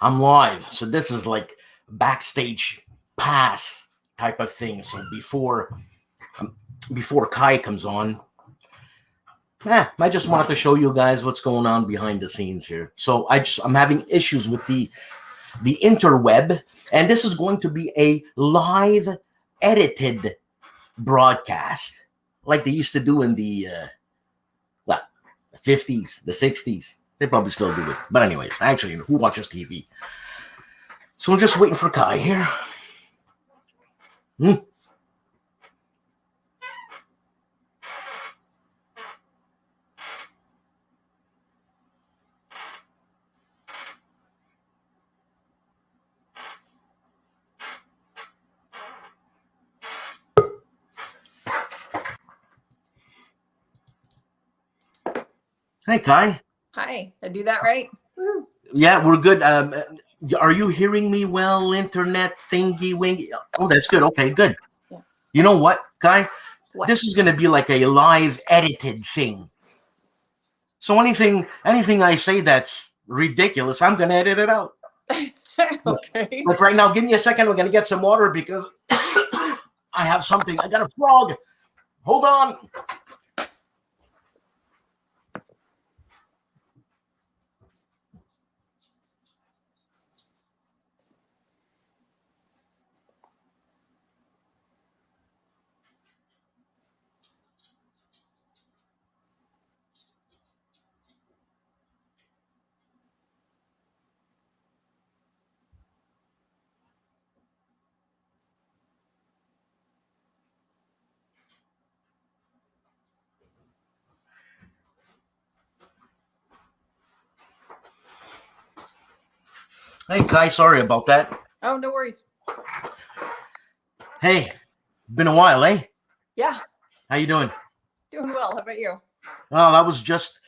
I'm live. So this is like backstage pass type of thing. So before Kai comes on, I just wanted to show you guys what's going on behind the scenes here. So I'm having issues with the interweb, and this is going to be a live edited broadcast like they used to do in the 50s, the 60s. They probably still do it. But anyways, actually, who watches TV? So I'm just waiting for Kai here. Hey, Kai. Hi. Did I do that right? Woo. Yeah, we're good. Are you hearing me well, internet thingy wingy? Oh, that's good. Okay, good. Yeah. You know what, Kai? What? This is going to be like a live edited thing. So anything I say that's ridiculous, I'm going to edit it out. Okay. But right now, give me a second. We're going to get some water because I have something. I got a frog. Hold on. Hey, Kai, sorry about that. Oh, no worries. Hey, been a while, eh? Yeah. How you doing? Doing well. How about you? Well, that was just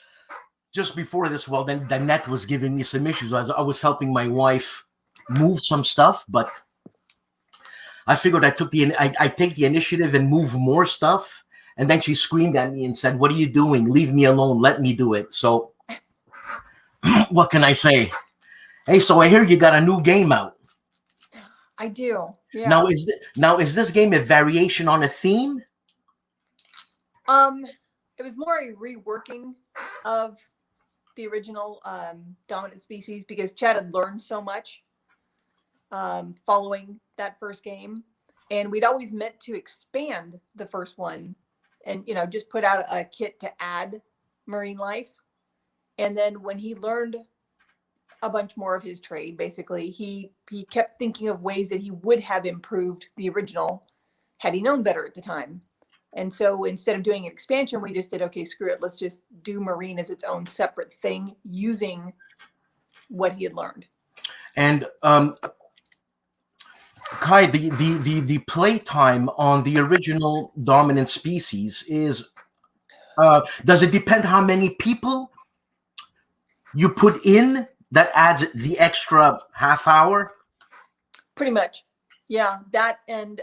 before this. Well, then the net was giving me some issues. I was helping my wife move some stuff, but I figured I take the initiative and move more stuff. And then she screamed at me and said, "What are you doing? Leave me alone. Let me do it." So what can I say? Hey, so I hear you got a new game out. I do. Yeah. Now is this game a variation on a theme? It was more a reworking of the original Dominant Species because Chad had learned so much following that first game, and we'd always meant to expand the first one, and just put out a kit to add marine life, and then when he learned a bunch more of his trade, basically he kept thinking of ways that he would have improved the original had he known better at the time. And so instead of doing an expansion, we just did, okay, screw it, let's just do marine as its own separate thing using what he had learned. And Kai, the play time on the original Dominant Species is does it depend how many people you put in? That adds the extra half hour? Pretty much. Yeah, that and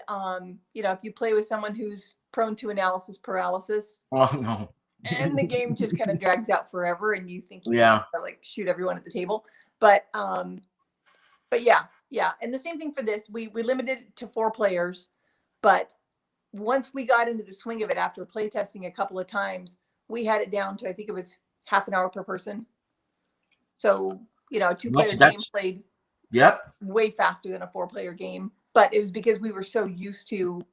if you play with someone who's prone to analysis paralysis, Oh no. and the game just kind of drags out forever and you think you Yeah. just like shoot everyone at the table. But yeah. And the same thing for this. We limited it to 4 players, but once we got into the swing of it after play testing a couple of times, we had it down to, I think it was half an hour per person. So, a 2-player game played way faster than a 4-player game, but it was because we were so used to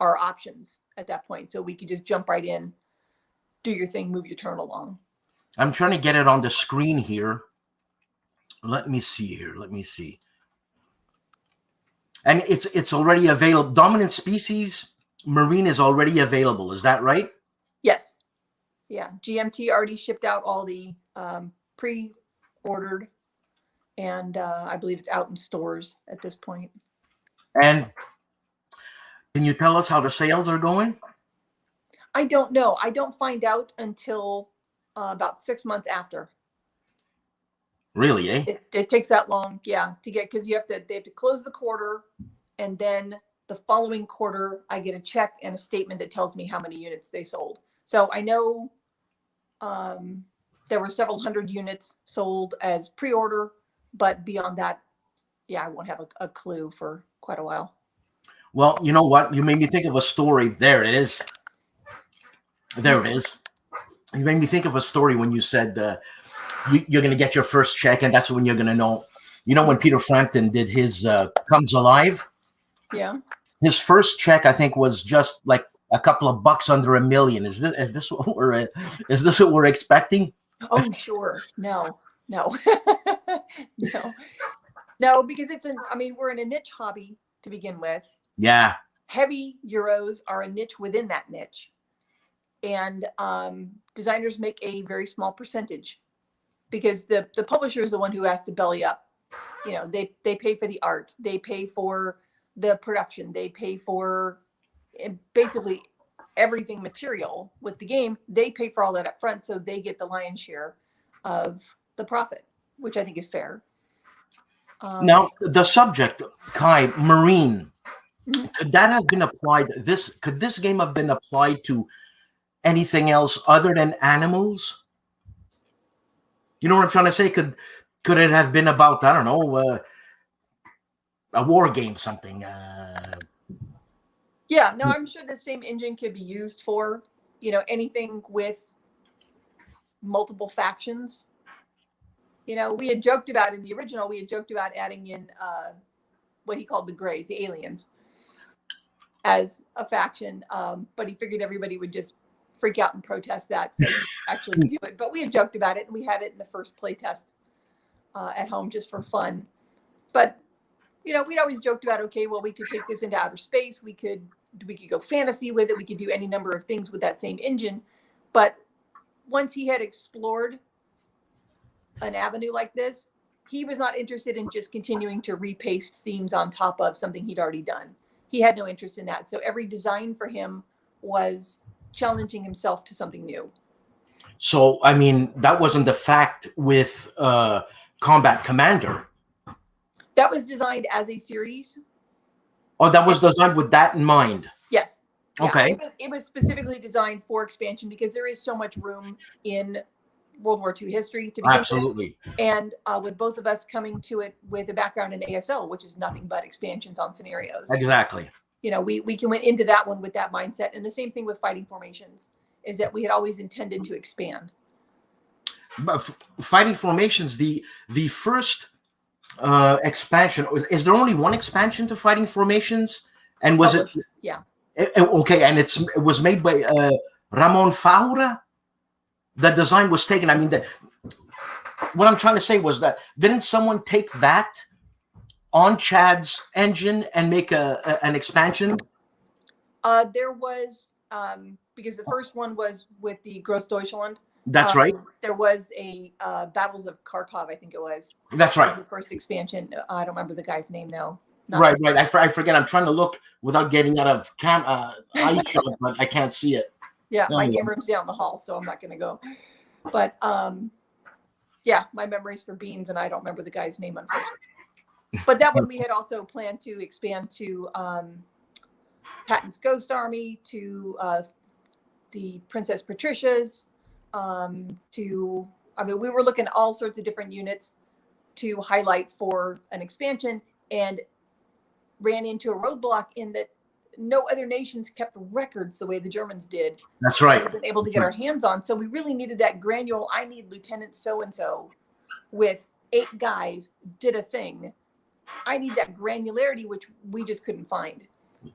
our options at that point. So we could just jump right in, do your thing, move your turn along. I'm trying to get it on the screen here. Let me see here. Let me see. And it's already available. Dominant Species Marine is already available. Is that right? Yes. Yeah. GMT already shipped out all the pre-ordered, and I believe it's out in stores at this point. And can you tell us how the sales are going? I don't know. I don't find out until about 6 months after. Really, eh? It takes that long, yeah, to get, because they have to close the quarter, and then the following quarter, I get a check and a statement that tells me how many units they sold. So I know there were several hundred units sold as pre-order, But beyond that, yeah, I won't have a clue for quite a while. Well, you know what? You made me think of a story. There it is. There it is. You made me think of a story when you said you're going to get your first check, and that's when you're going to know. You know, when Peter Frampton did his Comes Alive? Yeah. His first check, I think, was just like a couple of bucks under $1 million. Is this what we're expecting? Oh, sure. No. No, because we're in a niche hobby to begin with. Yeah. Heavy Euros are a niche within that niche. And designers make a very small percentage because the publisher is the one who has to belly up. You know, they pay for the art, they pay for the production, they pay for basically everything material with the game. They pay for all that up front, so they get the lion's share of the profit, which I think is fair. Now, the subject, Kai, marine, could that have been applied? Could this game have been applied to anything else other than animals? You know what I'm trying to say? Could it have been about, I don't know, a war game, something? Yeah, no, I'm sure the same engine could be used for, you know, anything with multiple factions. You know, we had joked about in the original, we had joked about adding in what he called the Greys, the aliens, as a faction. But he figured everybody would just freak out and protest that, so he actually do it. But we had joked about it, and we had it in the first playtest at home just for fun. But you know, we'd always joked about, okay, well, we could take this into outer space. We could go fantasy with it. We could do any number of things with that same engine. But once he had explored an avenue like this, he was not interested in just continuing to repaste themes on top of something he'd already done. He had no interest in that. So every design for him was challenging himself to something new. So, I mean, that wasn't the fact with Combat Commander. That was designed as a series. Oh, that was designed with that in mind. Yes. Yeah. Okay. It was specifically designed for expansion because there is so much room in World War II history to begin Absolutely. with. And with both of us coming to it with a background in ASL, which is nothing but expansions on scenarios. Exactly. You know, we can went into that one with that mindset. And the same thing with fighting formations is that we had always intended to expand. But fighting formations, the first expansion, is there only one expansion to fighting formations? And was it? Yeah. Okay, and it was made by Ramon Faura. The design was taken. I mean, what I'm trying to say was that didn't someone take that on Chad's engine and make an expansion? There was because the first one was with the Großdeutschland. That's right. There was a Battles of Kharkov, I think it was. That's right. The first expansion. I don't remember the guy's name though. Right. I forget. I'm trying to look without getting out of eye shot, but I can't see it. Yeah, my game room's down the hall, so I'm not going to go. But yeah, my memory's for beans, and I don't remember the guy's name, unfortunately. But that one we had also planned to expand to Patton's Ghost Army, to the Princess Patricia's, we were looking at all sorts of different units to highlight for an expansion, and ran into a roadblock in that no other nations kept records the way the Germans did. That's right. We've been able to get our hands on. So we really needed that granular. I need Lieutenant so-and-so with 8 guys did a thing. I need that granularity, which we just couldn't find.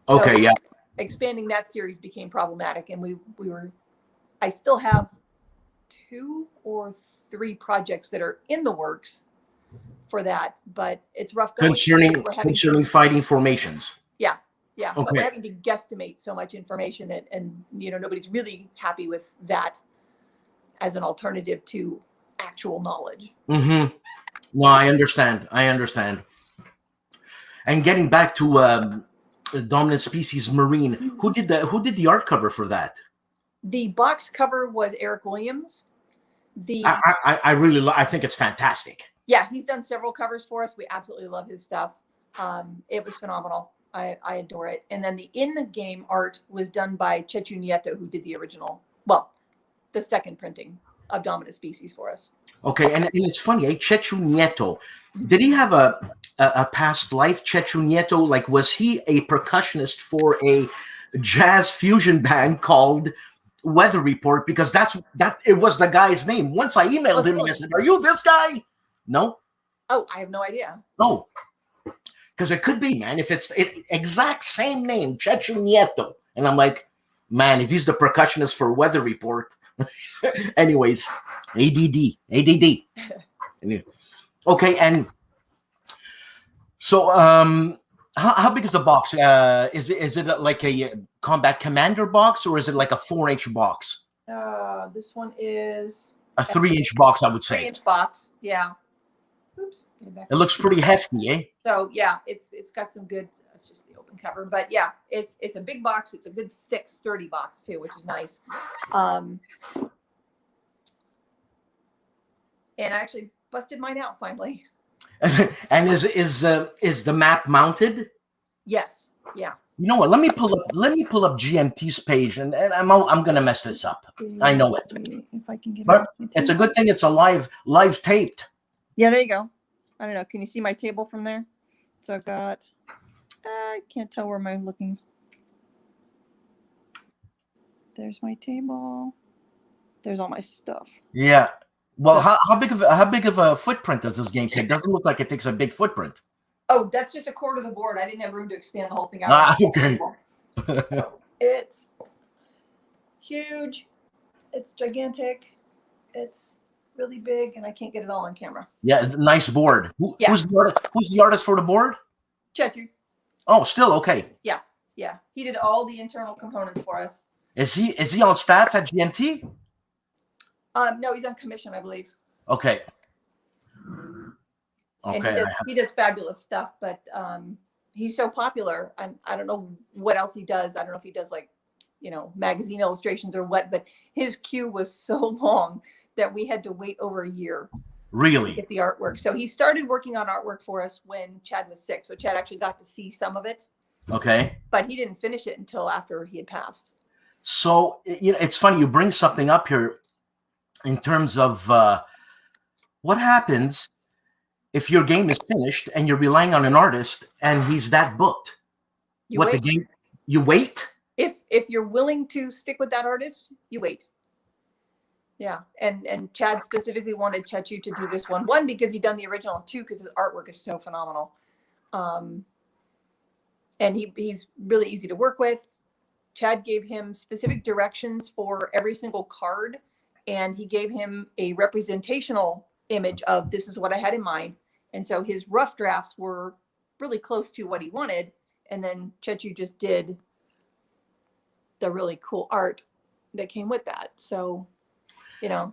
So okay, yeah. Expanding that series became problematic, and I still have 2 or 3 projects that are in the works for that, but it's rough going. Concerning fighting formations. Yeah. Yeah. Okay. But we're having to guesstimate so much information, and you know, nobody's really happy with that as an alternative to actual knowledge. Mm-hmm. No, I understand. And getting back to Dominant Species Marine, who did the art cover for that? The box cover was Eric Williams. I think it's fantastic. Yeah, he's done several covers for us. We absolutely love his stuff. It was phenomenal. I adore it. And then the in-game art was done by Chechu Nieto, who did the original, well, the second printing of Dominant Species for us. Okay, and it's funny, Chechu Nieto. Did he have a past life, Chechu Nieto? Like, was he a percussionist for a jazz fusion band called Weather Report? Because it was the guy's name. Once I emailed him, I said, "Are you this guy?" No. Oh, I have no idea. No, because it could be, man. If it's exact same name, Chechu Nieto, and I'm like, man, if he's the percussionist for Weather Report. Anyways, ADD. Okay, and so how big is the box? Is it like a Combat Commander box, or is it like a 4-inch box? This one is a 3-inch box, I would say. 3-inch box, yeah. Oops, get it back. It looks pretty hefty, eh? So yeah, it's got some good. It's just the open cover, but yeah, it's a big box. It's a good thick, sturdy box too, which is nice. And I actually busted mine out finally. And is the map mounted? Yes. Yeah. You know what? Let me pull up GMT's page, and I'm gonna mess this up. I know it. If I can get but it's a good thing it's a live taped. Yeah, there you go. I don't know. Can you see my table from there? So I've got. I can't tell where I'm looking. There's my table. There's all my stuff. Yeah. Well, how big of a footprint does this game take? Doesn't look like it takes a big footprint. Oh, that's just a quarter of the board. I didn't have room to expand the whole thing out. Ah, okay. It's huge. It's gigantic. It's really big, and I can't get it all on camera. Yeah, nice board. Who's the artist for the board? Chechu. Oh, still okay. Yeah. He did all the internal components for us. Is he on staff at GMT? No, he's on commission, I believe. Okay. Okay. And he does fabulous stuff, but he's so popular. I don't know what else he does. I don't know if he does magazine illustrations or what, but his queue was so long that we had to wait over a year. Really? To get the artwork. So he started working on artwork for us when Chad was sick. So Chad actually got to see some of it. Okay. But he didn't finish it until after he had passed. So, it's funny. You bring something up here in terms of what happens if your game is finished and you're relying on an artist and he's that booked. You wait? If you're willing to stick with that artist, you wait. Yeah, and Chad specifically wanted Chechu to do this one. One, because he'd done the original, and two, because his artwork is so phenomenal. And he's really easy to work with. Chad gave him specific directions for every single card, and he gave him a representational image of this is what I had in mind. And so his rough drafts were really close to what he wanted. And then Chechu just did the really cool art that came with that. So...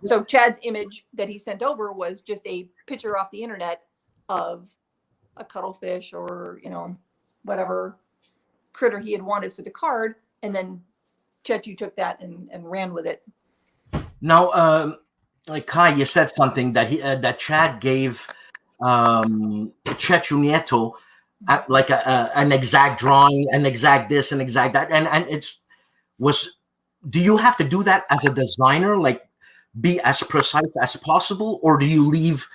so Chad's image that he sent over was just a picture off the internet of a cuttlefish or, whatever critter he had wanted for the card. And then Chechu took that and ran with it. Now, Kai, you said something that Chad gave Chechu Nieto like an exact drawing, an exact this, an exact that. And do you have to do that as a designer? Like, be as precise as possible, or do you leave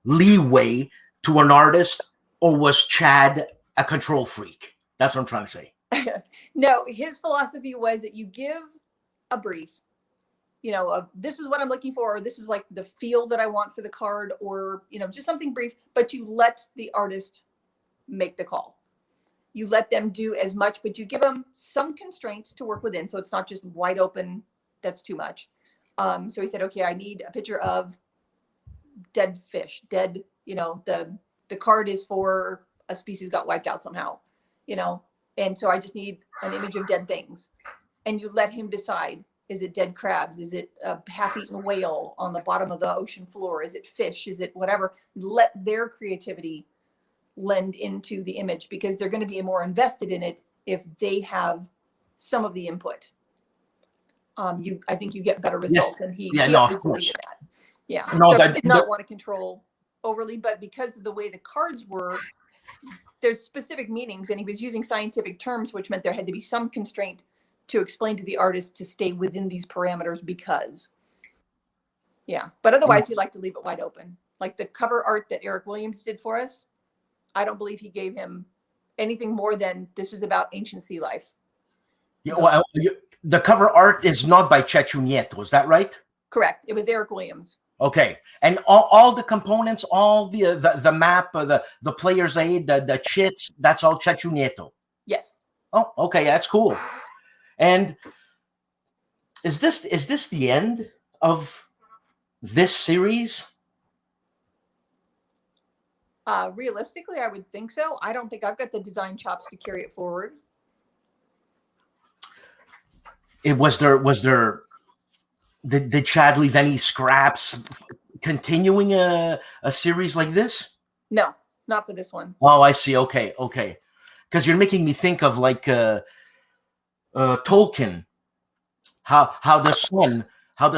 leeway to an artist, or was Chad a control freak? That's what I'm trying to say. No, his philosophy was that you give a brief, this is what I'm looking for, or this is like the feel that I want for the card, or, just something brief, but you let the artist make the call. You let them do as much, but you give them some constraints to work within. So it's not just wide open. That's too much. So he said, okay, I need a picture of dead fish, the card is for a species got wiped out somehow, and so I just need an image of dead things. And you let him decide, is it dead crabs? Is it a half-eaten whale on the bottom of the ocean floor? Is it fish? Is it whatever? Let their creativity lend into the image, because they're going to be more invested in it if they have some of the input. I think you get better results. Yes. And he of course. That. Yeah. No, so he did not want to control overly, but because of the way the cards were, there's specific meanings, and he was using scientific terms, which meant there had to be some constraint to explain to the artist to stay within these parameters, because. Yeah, but otherwise, he'd like to leave it wide open. Like the cover art that Eric Williams did for us, I don't believe he gave him anything more than this is about ancient sea life. Yeah, well, the cover art is not by Chechu Nieto, is that right? Correct. It was Eric Williams. Okay, and all the components, all the map, the player's aid, the chits, that's all Chechu Nieto. Yes. Oh, okay, that's cool. And is this the end of this series? Realistically, I would think so. I don't think I've got the design chops to carry it forward. Did Chad leave any scraps continuing a series like this? No, not for this one. Oh, I see. Okay. Because you're making me think of like Tolkien, how the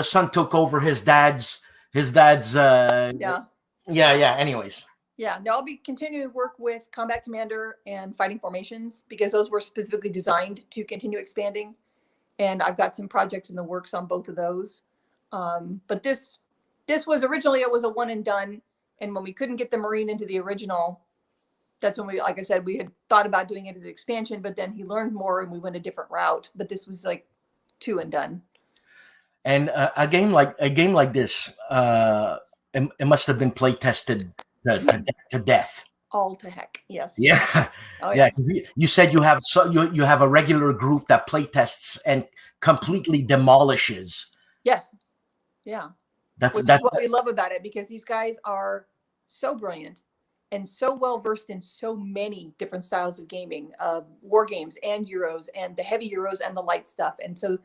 son took over his dad's Yeah. Anyways. Yeah, no, I'll be continuing to work with Combat Commander and Fighting Formations because those were specifically designed to continue expanding. And I've got some projects in the works on both of those. But this was originally, it was a one and done. And when we couldn't get the Marine into the original, that's when we, like I said, we had thought about doing it as an expansion, but then he learned more and we went a different route. But this was like 2 and done. And a game like this, it must have been play tested to death. All to heck, yes. Yeah. Oh, yeah. You said you have you have a regular group that play tests and completely demolishes. Yes. Yeah. That's what we love about it, because these guys are so brilliant and so well versed in so many different styles of gaming, war games and Euros and the heavy Euros and the light stuff. And so,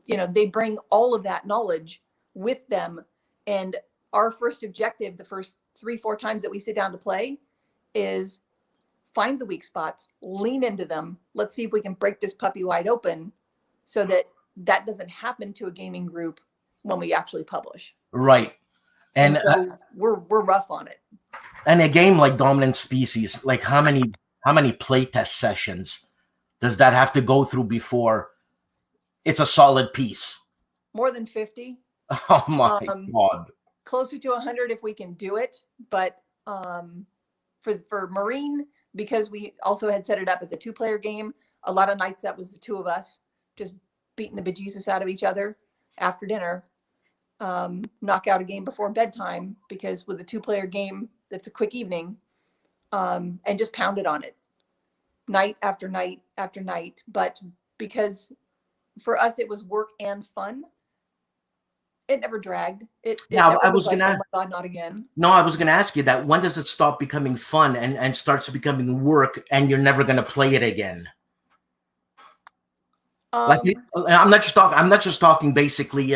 you know, they bring all of that knowledge with them. And our first objective, the first 3-4 times that we sit down to play, is find the weak spots, lean into them. Let's see if we can break this puppy wide open so that that doesn't happen to a gaming group when we actually publish. Right. And so we're rough on it. And a game like Dominant Species, like how many playtest sessions does that have to go through before it's a solid piece? More than 50. Oh my God. Closer to 100 if we can do it. But for Marine, because we also had set it up as a 2-player game, a lot of nights that was the 2 of us just beating the bejesus out of each other after dinner, knock out a game before bedtime, because with a 2-player game, that's a quick evening, and just pound it on it night after night after night. But because for us it was work and fun, it never dragged. I was like, oh my God, not again. No, I was gonna ask you that. When does it stop becoming fun and starts becoming work, and you're never gonna play it again? I'm not just talking basically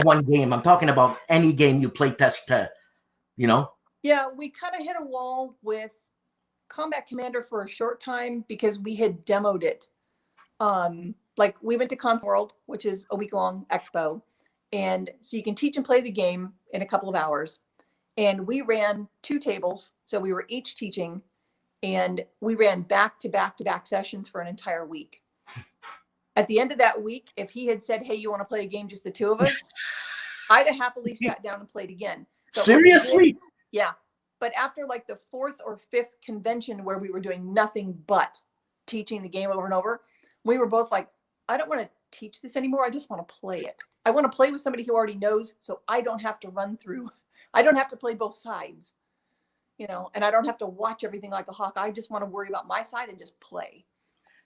one game. I'm talking about any game you play test to, you know. Yeah, we kind of hit a wall with Combat Commander for a short time because we had demoed it. Like we went to Console World, which is a week-long expo. And so you can teach and play the game in a couple of hours. And we ran 2 tables. So we were each teaching, and we ran back-to-back sessions for an entire week. At the end of that week, if he had said, hey, you want to play a game, just the 2 of us, I'd have happily sat down and played again. But seriously? Yeah. But after like the 4th or 5th convention where we were doing nothing but teaching the game over and over, we were both like, I don't want to teach this anymore. I just want to play it. I want to play with somebody who already knows, so I don't have to run through. I don't have to play both sides, you know, and I don't have to watch everything like a hawk. I just want to worry about my side and just play.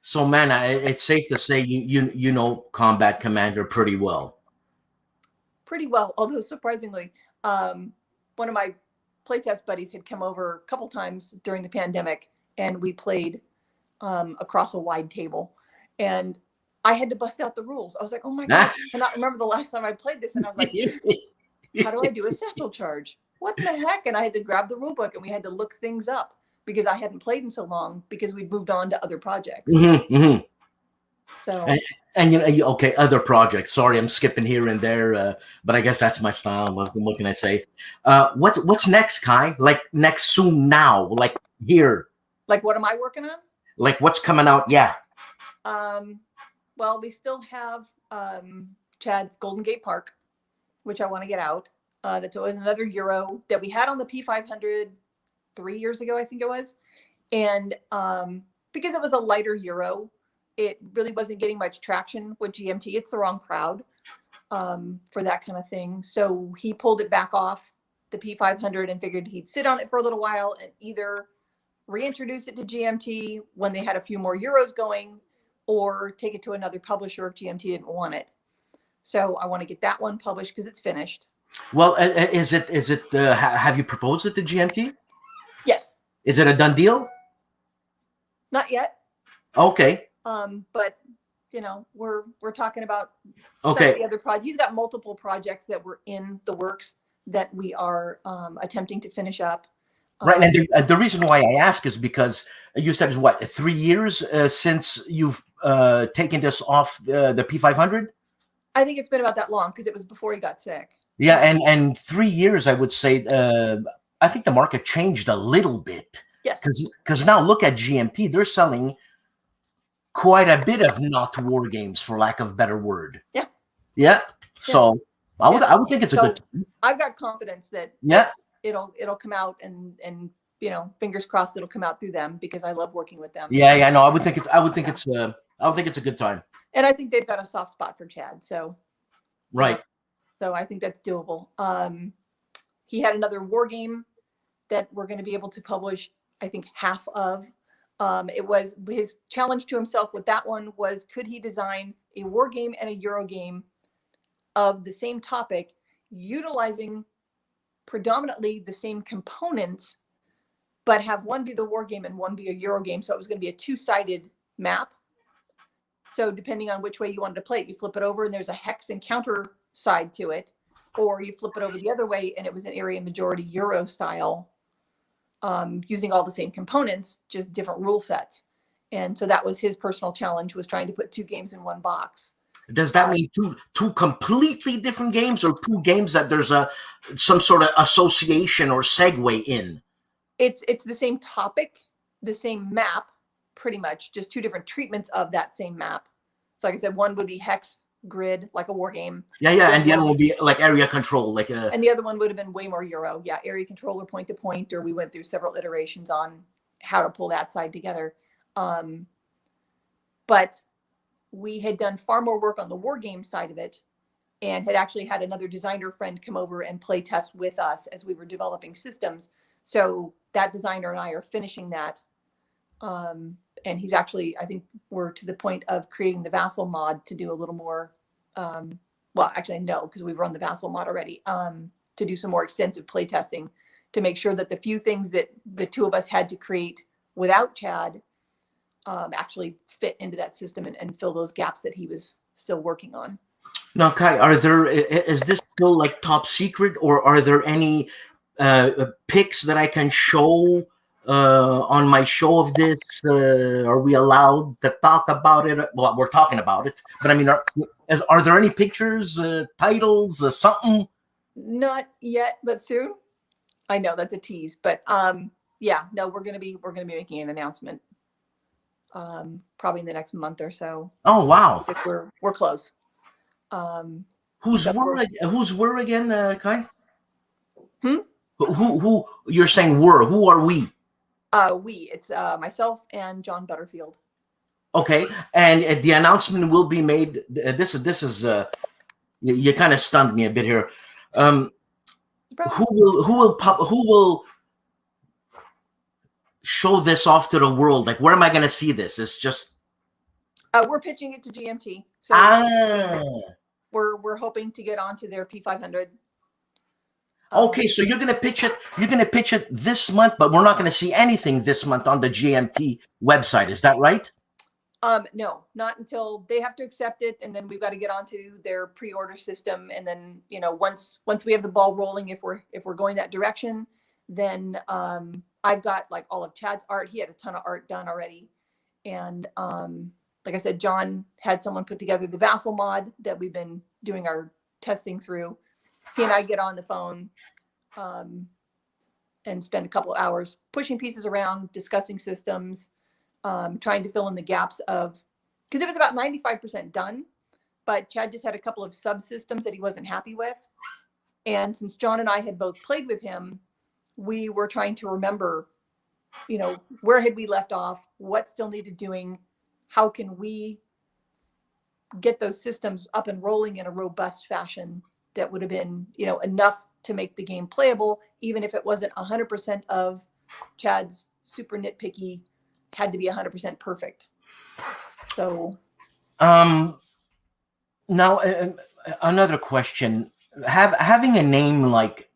So, man, it's safe to say you know Combat Commander pretty well. Pretty well, although surprisingly, one of my playtest buddies had come over a couple times during the pandemic, and we played across a wide table, and I had to bust out the rules. I was like, oh my God, I cannot remember the last time I played this. And I was like, how do I do a satchel charge? What the heck? And I had to grab the rule book, and we had to look things up because I hadn't played in so long because we'd moved on to other projects. So, and you know, okay, other projects. Sorry, I'm skipping here and there, but I guess that's my style. What can I say? What's next, Kai? Like next soon now? Like here? Like what am I working on? Like what's coming out? Yeah. Well, we still have Chad's Golden Gate Park, which I want to get out. That's always another Euro that we had on the P500 3 years ago, I think it was. And because it was a lighter Euro, it really wasn't getting much traction with GMT. It's the wrong crowd for that kind of thing. So he pulled it back off the P500 and figured he'd sit on it for a little while and either reintroduce it to GMT when they had a few more Euros going, or take it to another publisher if GMT didn't want it. So I want to get that one published because it's finished. Well, have you proposed it to GMT? Yes. Is it a done deal? Not yet. Okay. But you know, we're talking about okay. some of the other projects. He's got multiple projects that were in the works that we are attempting to finish up. Right, and the reason why I ask is because you said it's what, 3 years since you've taken this off the P500? I think it's been about that long because it was before he got sick. Yeah, and 3 years, I would say. I think the market changed a little bit. Yes. Because now look at GMT; they're selling quite a bit of not war games, for lack of a better word. Yeah. Yeah. So I would think it's a good. I've got confidence that it'll come out and you know, fingers crossed it'll come out through them because I love working with them. Yeah. No, I would think it's a good time. And I think they've got a soft spot for Chad. So. Right. So I think that's doable. He had another war game that we're going to be able to publish, I think, half of. It was his challenge to himself with that one was, could he design a war game and a Euro game of the same topic, utilizing predominantly the same components, but have one be the war game and one be a Euro game. So it was going to be a two-sided map. So depending on which way you wanted to play it, you flip it over and there's a hex and counter side to it, or you flip it over the other way and it was an area majority Euro style, using all the same components, just different rule sets. And so that was his personal challenge, was trying to put two games in one box. Does that mean two completely different games, or two games that there's some sort of association or segue in? It's the same topic, the same map, pretty much, just two different treatments of that same map. So like I said, one would be hex grid, like a war game. Yeah, and the other one would be like area control, like a. And the other one would have been way more Euro. Yeah, area control or point to point, or we went through several iterations on how to pull that side together. But we had done far more work on the war game side of it, and had actually had another designer friend come over and play test with us as we were developing systems. So that designer and I are finishing that. And he's actually, I think we're to the point of creating the Vassal mod to do a little more, well, actually, no, because we've run the Vassal mod already, to do some more extensive play testing to make sure that the few things that the two of us had to create without Chad actually fit into that system and fill those gaps that he was still working on. Now, Kai, is this still like top secret, or are there any pics that I can show on my show of this? Are we allowed to talk about it? Well, we're talking about it, but I mean, are there any pictures, titles, something? Not yet, but soon. I know that's a tease, but yeah, no, we're gonna be making an announcement probably in the next month or so. Oh wow! If we're close. Who's we're again, Kai? Who you're saying we're? Who are we? It's myself and John Butterfield. Okay, and the announcement will be made. This is you kind of stunned me a bit here. Who will show this off to the world? Like, where am I going to see this? It's just we're pitching it to GMT. So we're hoping to get onto their P500. Okay, so you're gonna pitch it. You're gonna pitch it this month, but we're not gonna see anything this month on the GMT website. Is that right? No, not until they have to accept it, and then we've got to get onto their pre-order system, and then once we have the ball rolling, if we're going that direction, then I've got like all of Chad's art. He had a ton of art done already, and like I said, John had someone put together the Vassal mod that we've been doing our testing through. He and I get on the phone and spend a couple of hours pushing pieces around, discussing systems, trying to fill in the gaps of, because it was about 95% done, but Chad just had a couple of subsystems that he wasn't happy with. And since John and I had both played with him, we were trying to remember, you know, where had we left off? What still needed doing? How can we get those systems up and rolling in a robust fashion that would have been, you know, enough to make the game playable, even if it wasn't 100% of Chad's super nitpicky, had to be 100% perfect. So, now another question: having a name like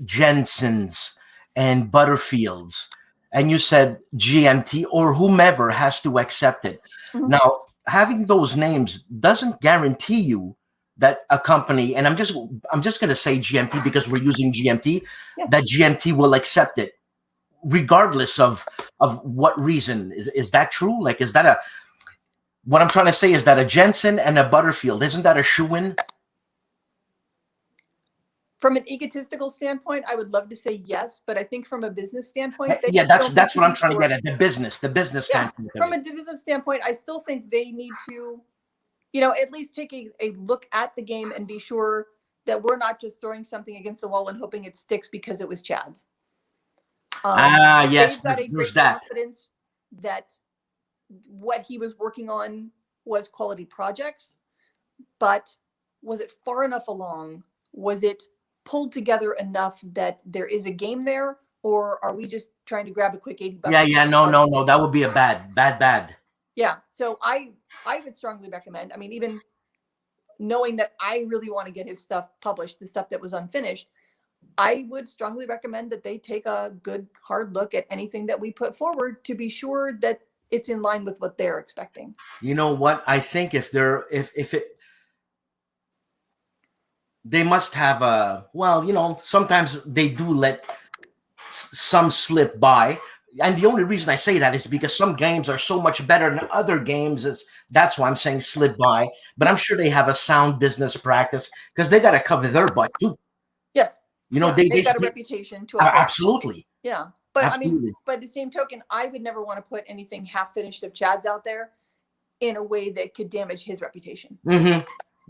Jensen's and Butterfield's, and you said GMT or whomever has to accept it. Mhm. Now, having those names doesn't guarantee you that a company, and I'm just going to say GMT because we're using GMT, Yeah. that GMT will accept it, regardless of what reason. Is that true? Like, is that a, what I'm trying to say is that a Jensen and a Butterfield, isn't that a shoo-in? from an egotistical standpoint, I would love to say yes, but I think from a business standpoint, they Yeah, still that's need what I'm be trying to sure. get at. The business Yeah, standpoint. of from it. a business standpoint, I still think they need to, you know, at least take a look at the game and be sure that we're not just throwing something against the wall and hoping it sticks because it was Chad's. Yes, They've got a there's great that. confidence that what he was working on was quality projects, but was it far enough along? Was it pulled together enough that there is a game there, or are we just trying to grab a quick 80 bucks? Yeah, no, that would be a bad. Yeah, so I would strongly recommend, I mean, even knowing that I really want to get his stuff published, the stuff that was unfinished, I would strongly recommend that they take a good hard look at anything that we put forward to be sure that it's in line with what they're expecting. You know what? I think if they must have a, well, you know, sometimes they do let some slip by. And the only reason I say that is because some games are so much better than other games. That's why I'm saying slid by. But I'm sure they have a sound business practice because they got to cover their butt too. Yes. You know, they've got a reputation to uphold. Absolutely. Yeah. But absolutely. I mean, by the same token, I would never want to put anything half finished of Chad's out there in a way that could damage his reputation. Mm-hmm.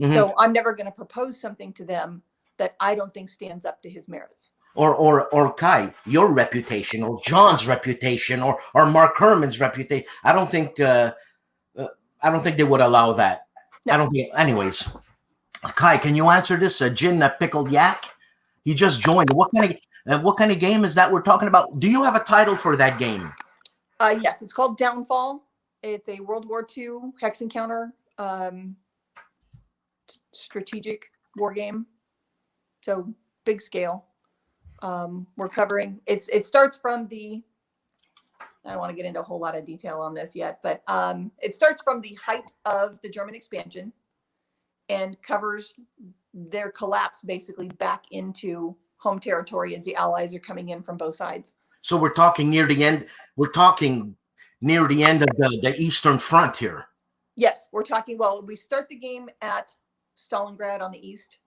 Mm-hmm. So I'm never going to propose something to them that I don't think stands up to his merits. Or Kai, your reputation, or John's reputation, or Mark Herman's reputation. I don't think they would allow that. No. I don't think. Anyways, Kai, can you answer this? Gin Pickled Yak. He just joined. What kind of game is that we're talking about? Do you have a title for that game? Yes, it's called Downfall. It's a World War II hex encounter strategic war game. So big scale. We're covering, it starts from the, I don't want to get into a whole lot of detail on this yet, but it starts from the height of the German expansion and covers their collapse basically back into home territory as the Allies are coming in from both sides. So we're talking near the end. We're talking near the end of the Eastern Front here. Yes, we're talking. Well, we start the game at Stalingrad on the east.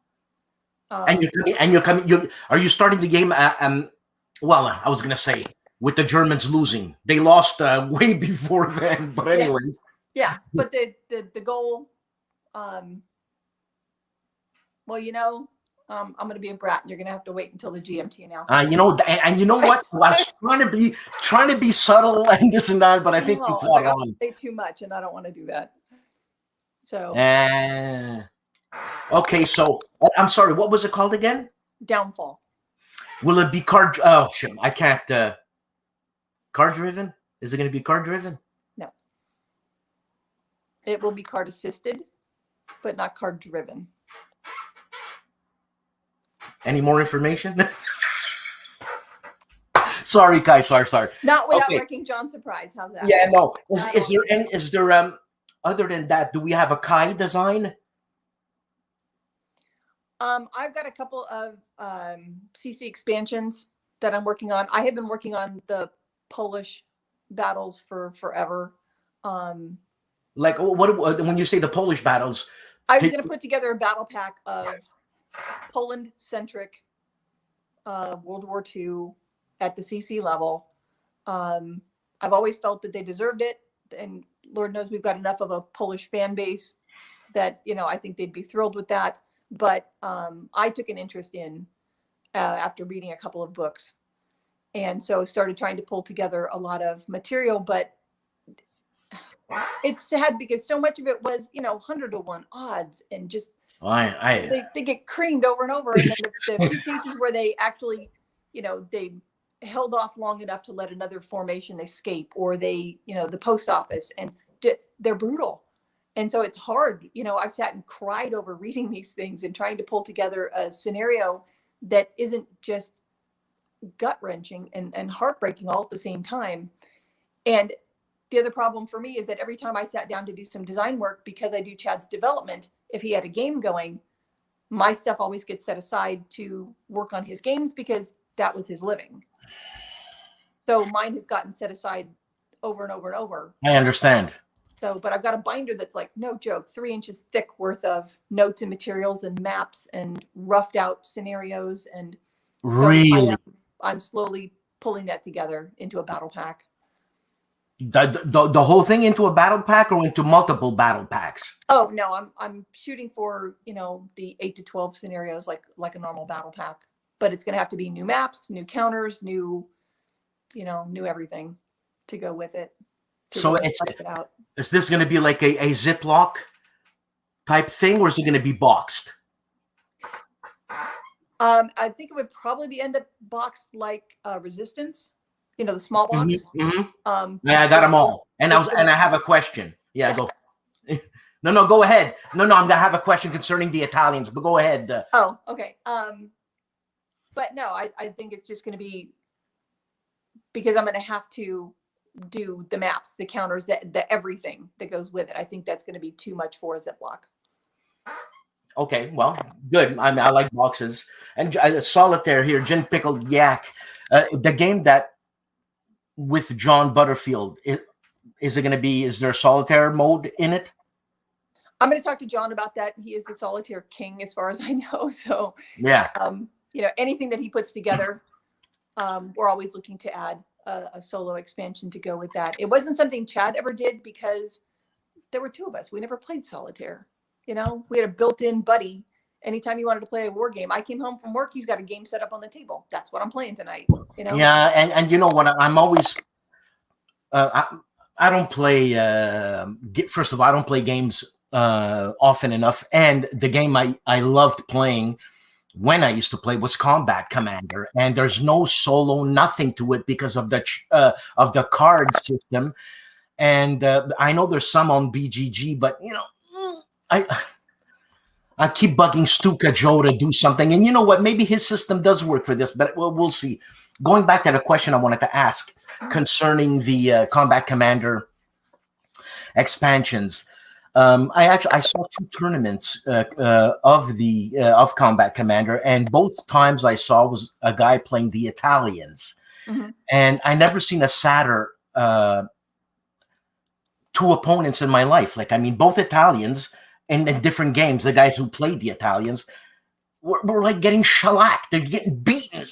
And you're coming. Are you starting the game? Well, I was gonna say with the Germans losing, they lost way before then. But anyways, yeah. But the goal. Well, you know, I'm going to be a brat. You're going to have to wait until the GMT announcement. You know, and you know what? I was trying to be subtle and this and that, but I think you caught on. I say too much, and I don't want to do that. So. Okay, so I'm sorry. What was it called again? Downfall. Will it be card? Oh shit! I can't. Card driven? Is it going to be card driven? No. It will be card assisted, but not card driven. Any more information? Sorry, Kai. Sorry. Not without wrecking John's surprise. How's that? Yeah, no. Is there other than that? Do we have a Kai design? I've got a couple of CC expansions that I'm working on. I have been working on the Polish battles for forever. Like what when you say the Polish battles? I was going to put together a battle pack of Poland-centric World War II at the CC level. I've always felt that they deserved it, and Lord knows we've got enough of a Polish fan base that, you know, I think they'd be thrilled with that. But I took an interest in after reading a couple of books. And so I started trying to pull together a lot of material, but it's sad because so much of it was, 100-to-1 odds and just they get creamed over and over. And then the few cases where they actually, they held off long enough to let another formation escape, or they, the post office, and they're brutal. And so it's hard. I've sat and cried over reading these things and trying to pull together a scenario that isn't just gut-wrenching and heartbreaking all at the same time. And the other problem for me is that every time I sat down to do some design work, because I do Chad's development, if he had a game going, my stuff always gets set aside to work on his games because that was his living. So mine has gotten set aside over and over and over. I understand. So, but I've got a binder that's like, no joke, 3 inches thick worth of notes and materials and maps and roughed out scenarios. And so really, I'm slowly pulling that together into a battle pack. The whole thing into a battle pack, or into multiple battle packs? Oh no, I'm shooting for, the 8 to 12 scenarios, like a normal battle pack. But it's going to have to be new maps, new counters, new everything to go with it. So is this going to be like a Ziploc type thing, or is it going to be boxed? I think it would probably end up boxed like Resistance, the small box. Mm-hmm. Yeah, I got them all. And I have a question. Yeah, go. No, go ahead. No, I'm gonna have a question concerning the Italians, but go ahead. Oh, okay. But no, I think it's just going to be, because I'm going to have to do the maps, the counters, the everything that goes with it. I think that's going to be too much for a Ziploc. Okay, well, good. I mean, I like boxes. And Solitaire here, Gin Pickled Yak. The game that with John Butterfield, is there a solitaire mode in it? I'm going to talk to John about that. He is the solitaire king as far as I know. So yeah, anything that he puts together, we're always looking to add a solo expansion to go with that. It wasn't something Chad ever did because there were 2 of us. We never played solitaire. We had a built-in buddy. Anytime you wanted to play a war game, I came home from work, he's got a game set up on the table. That's what I'm playing tonight. Yeah, and you know what? I'm always I don't play first of all, I don't play games often enough, and the game I loved playing when I used to play was Combat Commander, and there's no solo, nothing to it because of the card system. And I know there's some on BGG, but I keep bugging STUKAJOE to do something. And you know what? Maybe his system does work for this, but we'll see. Going back to the question I wanted to ask concerning the Combat Commander expansions, I saw 2 tournaments of Combat Commander, and both times I saw was a guy playing the Italians. Mm-hmm. And I never seen a sadder 2 opponents in my life. Both Italians. In different games, the guys who played the Italians were like getting shellacked. They're getting beaten.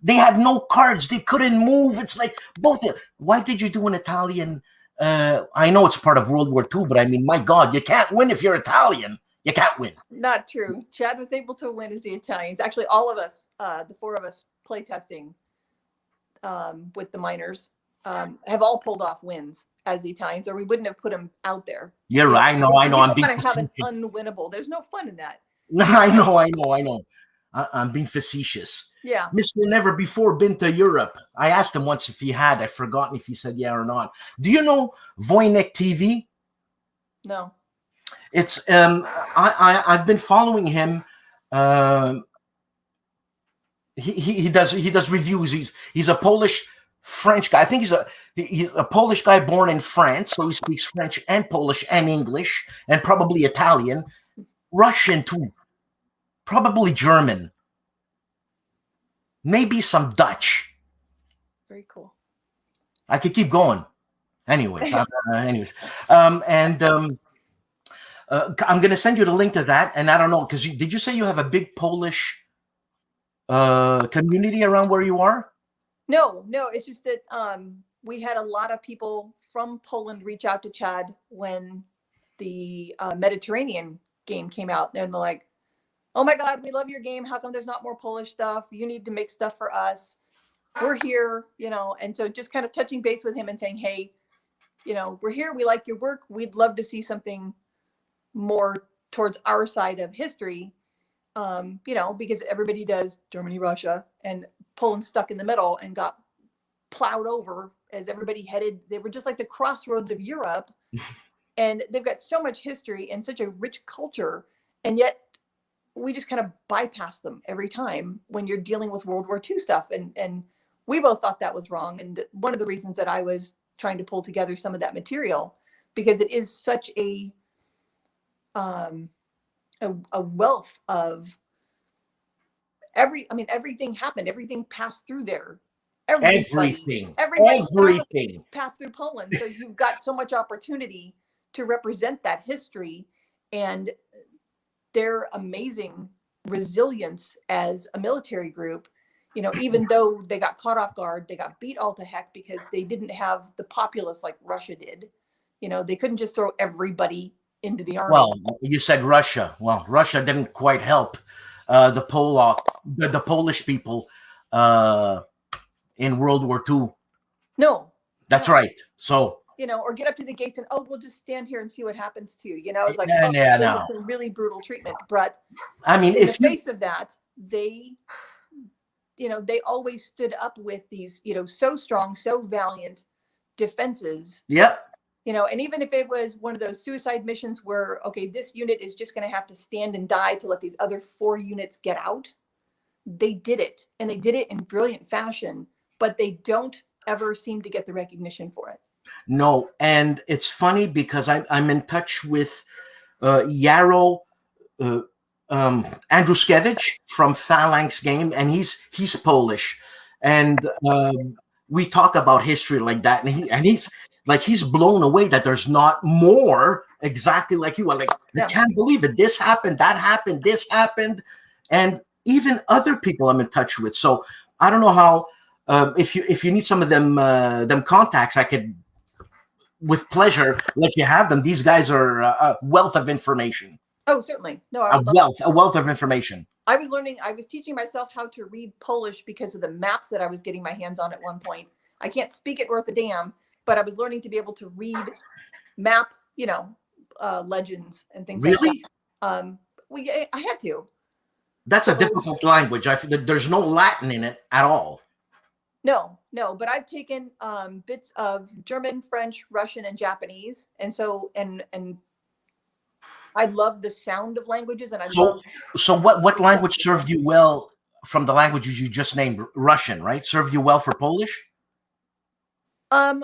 They had no cards. They couldn't move. It's like both. Why did you do an Italian? I know it's part of World War II, but my God, you can't win if you're Italian. You can't win. Not true. Chad was able to win as the Italians. Actually, all of us, the 4 of us play testing with the minors, have all pulled off wins as the Italians, or we wouldn't have put them out there. You're right. I know. I'm being have an unwinnable. There's no fun in that. I know. I'm being facetious. Yeah. Mr. Never Before Been to Europe. I asked him once if he had. I've forgotten if he said yeah or not. Do you know Wojennick TV? No. It's I've been following him. He does reviews. He's a Polish French guy. I think he's a Polish guy born in France, so he speaks French and Polish and English and probably Italian, Russian too, probably German, maybe some Dutch. Very cool. I could keep going. Anyways, I'm going to send you the link to that, and I don't know, because did you say you have a big Polish community around where you are? No, it's just that we had a lot of people from Poland reach out to Chad when the Mediterranean game came out, and they're like, oh my God, we love your game. How come there's not more Polish stuff? You need to make stuff for us. We're here, you know. And so just kind of touching base with him and saying, hey, you know, we're here. We like your work. We'd love to see something more towards our side of history, you know, because everybody does Germany, Russia, and Poland stuck in the middle and got plowed over as everybody headed. They were just like the crossroads of Europe. And they've got so much history and such a rich culture. And yet we just kind of bypass them every time when you're dealing with World War II stuff. And we both thought that was wrong. And one of the reasons that I was trying to pull together some of that material, because it is such a wealth of everything happened. Everything passed through there. Everything passed through Poland. So you've got so much opportunity to represent that history and their amazing resilience as a military group. You know, even though they got caught off guard, they got beat all to heck because they didn't have the populace like Russia did. You know, they couldn't just throw everybody into the army. Well, you said Russia. Well, Russia didn't quite help the Polish people in World War II. No. That's right. So, you know, or get up to the gates and, oh, we'll just stand here and see what happens to you. You know, it's like, it's a really brutal treatment. But I mean, in the face of that, they, you know, they always stood up with these, you know, so strong, so valiant defenses. Yep. You know, and even if it was one of those suicide missions where, okay, this unit is just going to have to stand and die to let these other 4 units get out, they did it. And they did it in brilliant fashion, but they don't ever seem to get the recognition for it. No, and it's funny because I'm in touch with Yarrow Andruszkiewicz from Phalanx Game, and he's Polish, and we talk about history like that, and he's blown away that there's not more exactly like you are. Like, I can't believe it. This happened, that happened, this happened, and even other people I'm in touch with. So I don't know how. If you need some of them contacts, I could, with pleasure, let you have them. These guys are a wealth of information. Oh, certainly. No, a wealth of information. I was teaching myself how to read Polish because of the maps that I was getting my hands on at one point. I can't speak it worth a damn, but I was learning to be able to read map, you know, legends and things like that. I had to. That's a difficult language. There's no Latin in it at all. No, but I've taken bits of German, French, Russian, and Japanese, and so and I love the sound of languages, and So what language served you well from the languages you just named? Russian, right? Served you well for Polish? A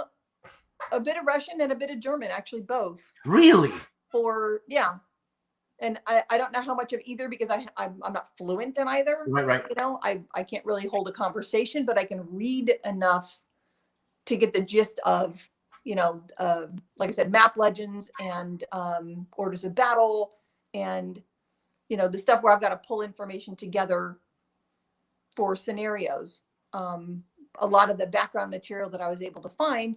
bit of Russian and a bit of German, actually, both. Really? And I don't know how much of either because I'm not fluent in either. Right. You know, I can't really hold a conversation, but I can read enough to get the gist of, you know, like I said, map legends and orders of battle and, you know, the stuff where I've got to pull information together for scenarios. A lot of the background material that I was able to find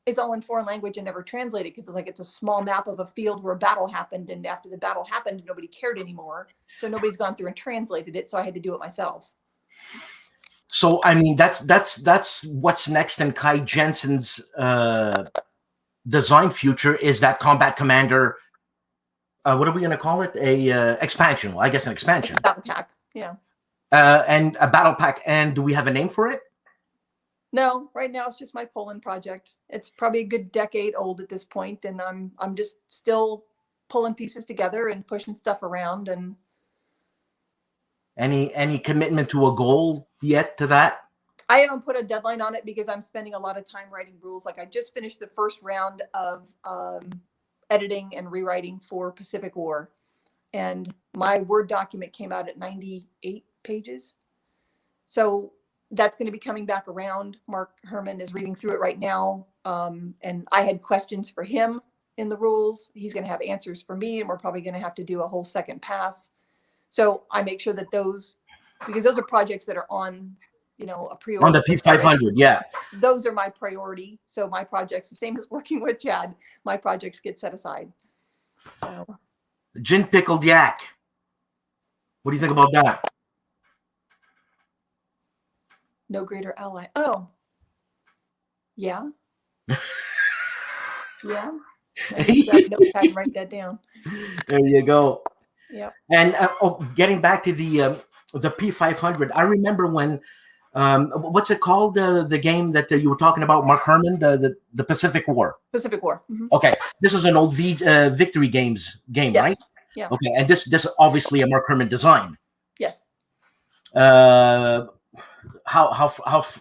is all in foreign language and never translated because it's a small map of a field where a battle happened, and after the battle happened, nobody cared anymore. So nobody's gone through and translated it. So I had to do it myself. So I mean, that's what's next in Kai Jensen's design future is that Combat Commander. What are we going to call it? A expansion. Well, I guess an expansion. Battle pack. Yeah. And a battle pack. And do we have a name for it? No, right now it's just my Poland project. It's probably a good decade old at this point, and I'm just still pulling pieces together and pushing stuff around. And any commitment to a goal yet to that? I haven't put a deadline on it because I'm spending a lot of time writing rules. Like I just finished the first round of editing and rewriting for Pacific War, and my Word document came out at 98 pages. So that's going to be coming back around. Mark Herman is reading through it right now. And I had questions for him in the rules. He's going to have answers for me, and we're probably going to have to do a whole second pass. So I make sure that because those are projects that are on, you know, a pre-order. On the P500, yeah. Those are my priority. So my projects, the same as working with Chad, my projects get set aside. So. Gin pickled yak. What do you think about that? No greater ally. Oh, yeah. Yeah. I need to grab a notepad and write that down. There you go. Yep. And getting back to the P500, I remember when what's it called? The game that you were talking about, Mark Herman, the Pacific War. Pacific War. Mm-hmm. Okay, this is an old Victory Games game, Yes. right? Yeah. Okay, and this obviously a Mark Herman design. Yes. How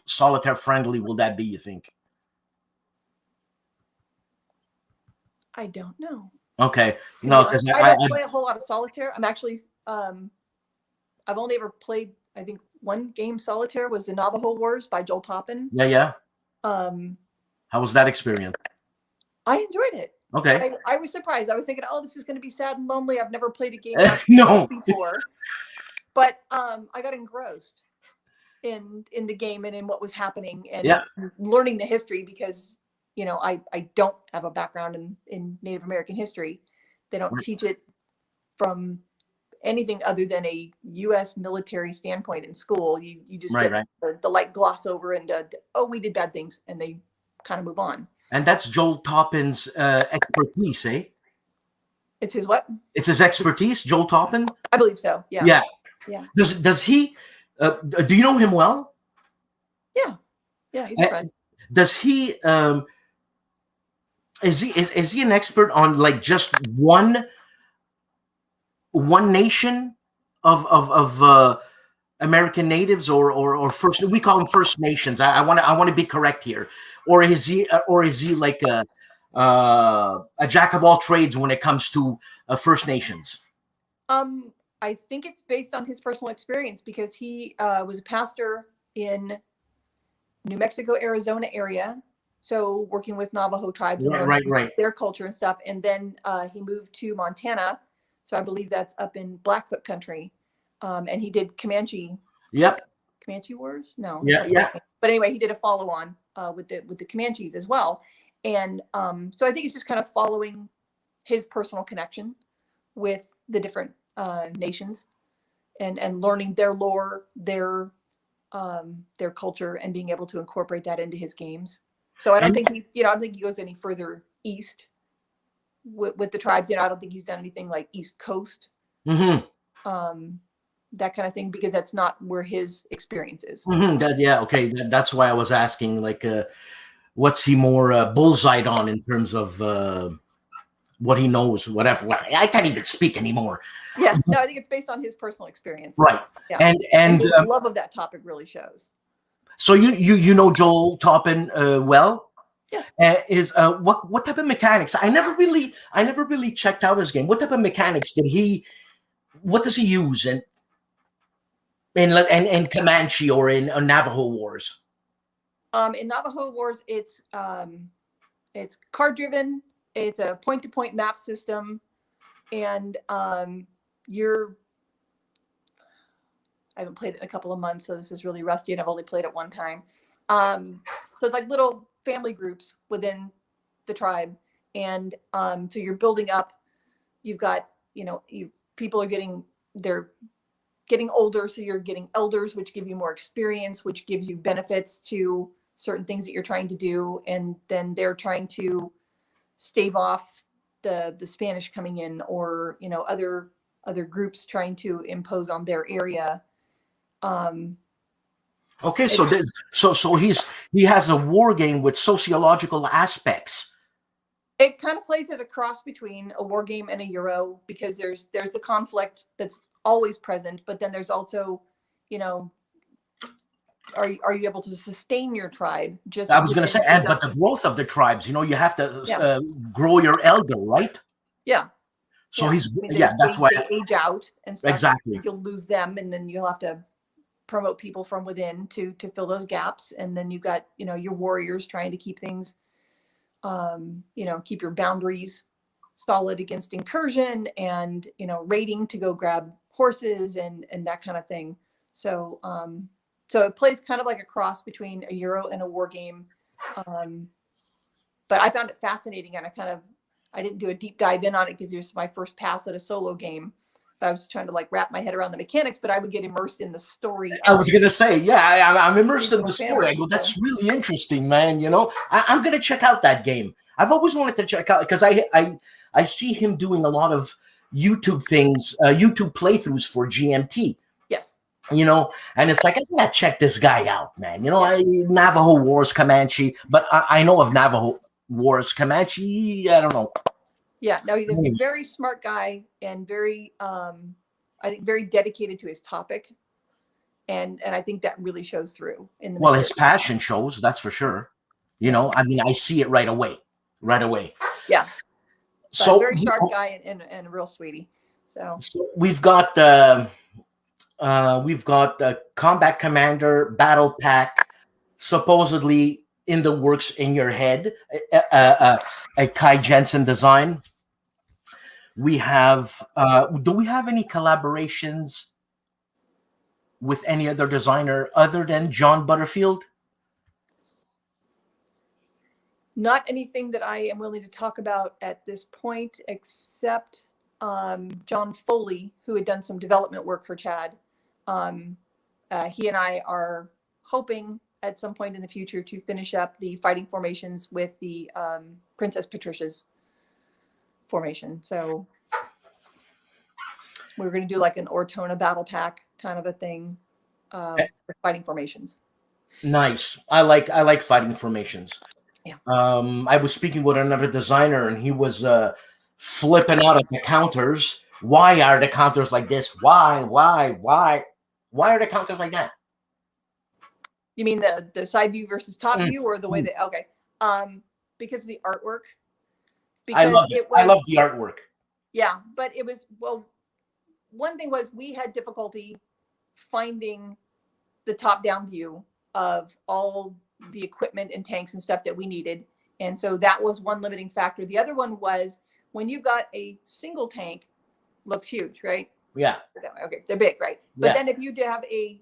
solitaire friendly will that be, you think? I don't know. Okay, no, because I don't play a whole lot of solitaire. I'm actually I've only ever played, I think, one game solitaire was the Navajo Wars by Joel Toppin. Yeah. How was that experience? I enjoyed it. Okay. I was surprised. I was thinking, oh, this is going to be sad and lonely. I've never played a game no before, but I got engrossed in the game and in what was happening and learning the history because I don't have a background in Native American history. They don't teach it from anything other than a U.S. military standpoint in school. You just get the light gloss over and oh, we did bad things, and they kind of move on. And that's Joel Toppin's expertise, eh? It's his what? It's his expertise, Joel Toppin? I believe so, yeah. Yeah. Does he, do you know him well? Yeah, he's a friend. Does he, is he an expert on like just one nation of American natives or first, we call them First Nations. I want to be correct here. Or is he like a jack of all trades when it comes to First Nations? I think it's based on his personal experience because he was a pastor in New Mexico, Arizona area. So working with Navajo tribes and their culture and stuff. And then he moved to Montana. So I believe that's up in Blackfoot country. And he did Comanche. Yep. Comanche Wars? No. Yeah. But anyway, he did a follow-on with the Comanches as well. And so I think it's just kind of following his personal connection with the different nations and learning their lore, their culture, and being able to incorporate that into his games. So I don't think I don't think he goes any further east with the tribes. I don't think he's done anything like East Coast, that kind of thing, because that's not where his experience is. Okay. That's why I was asking, like, what's he more bullseyed on in terms of what he knows, whatever. I can't even speak anymore. Yeah, no, I think it's based on his personal experience. Right. Yeah. And his love of that topic really shows. So you know Joel Toppin well? Yes. What type of mechanics? I never really checked out his game. What type of mechanics what does he use in Comanche or in Navajo Wars? In Navajo Wars, it's card driven. It's a point-to-point map system, and I haven't played it in a couple of months, so this is really rusty, and I've only played it one time. So it's like little family groups within the tribe, and so you're building up. You've got people are they're getting older, so you're getting elders, which give you more experience, which gives you benefits to certain things that you're trying to do, and then they're trying to stave off the Spanish coming in, or other groups trying to impose on their area. Okay, so he has a war game with sociological aspects. It kind of plays as a cross between a war game and a Euro, because there's the conflict that's always present, but then there's also, are you able to sustain your tribe? Just I was going to say, but the growth of the tribes, you have to grow your elder, right? Yeah. So that's why they age out and stuff. Exactly. You'll lose them, and then you'll have to promote people from within to fill those gaps. And then you've got your warriors trying to keep things, keep your boundaries solid against incursion and raiding to go grab horses and that kind of thing. So so it plays kind of like a cross between a Euro and a war game. But I found it fascinating, and I didn't do a deep dive in on it because it was my first pass at a solo game. I was trying to like wrap my head around the mechanics, but I would get immersed in the story. I was gonna say, yeah, I'm immersed in the story. I families, go, that's really interesting, man. You know, I'm gonna check out that game. I've always wanted to check out because I see him doing a lot of YouTube things, YouTube playthroughs for GMT. Yes. You know, and it's like, I gotta check this guy out, man. You know, Navajo Wars, Comanche, but I know of Navajo Wars, Comanche. I don't know. Yeah, no, he's a very smart guy and very, I think, very dedicated to his topic, and I think that really shows through in the. Well, his passion shows, that's for sure. You know, I mean, I see it right away, right away. Yeah. So very sharp guy and a real sweetie. So we've got the Combat Commander Battle Pack, supposedly in the works in your head, a Kai Jensen design. We have, do we have any collaborations with any other designer other than John Butterfield? Not anything that I am willing to talk about at this point, except John Foley, who had done some development work for Chad. He and I are hoping at some point in the future to finish up the fighting formations with the Princess Patricia's formation. So we're going to do like an Ortona battle pack kind of a thing for fighting formations. Nice. I like fighting formations. Yeah. I was speaking with another designer, and he was flipping out at the counters. Why are the counters like this? Why are the counters like that? You mean the side view versus top view, or the way that? Okay. Because of the artwork. Because I love the artwork. Yeah, but it was, well, one thing was we had difficulty finding the top-down view of all the equipment and tanks and stuff that we needed. And so that was one limiting factor. The other one was when you got a single tank, looks huge, right? Yeah. Okay, they're big, right? But yeah. Then if you have a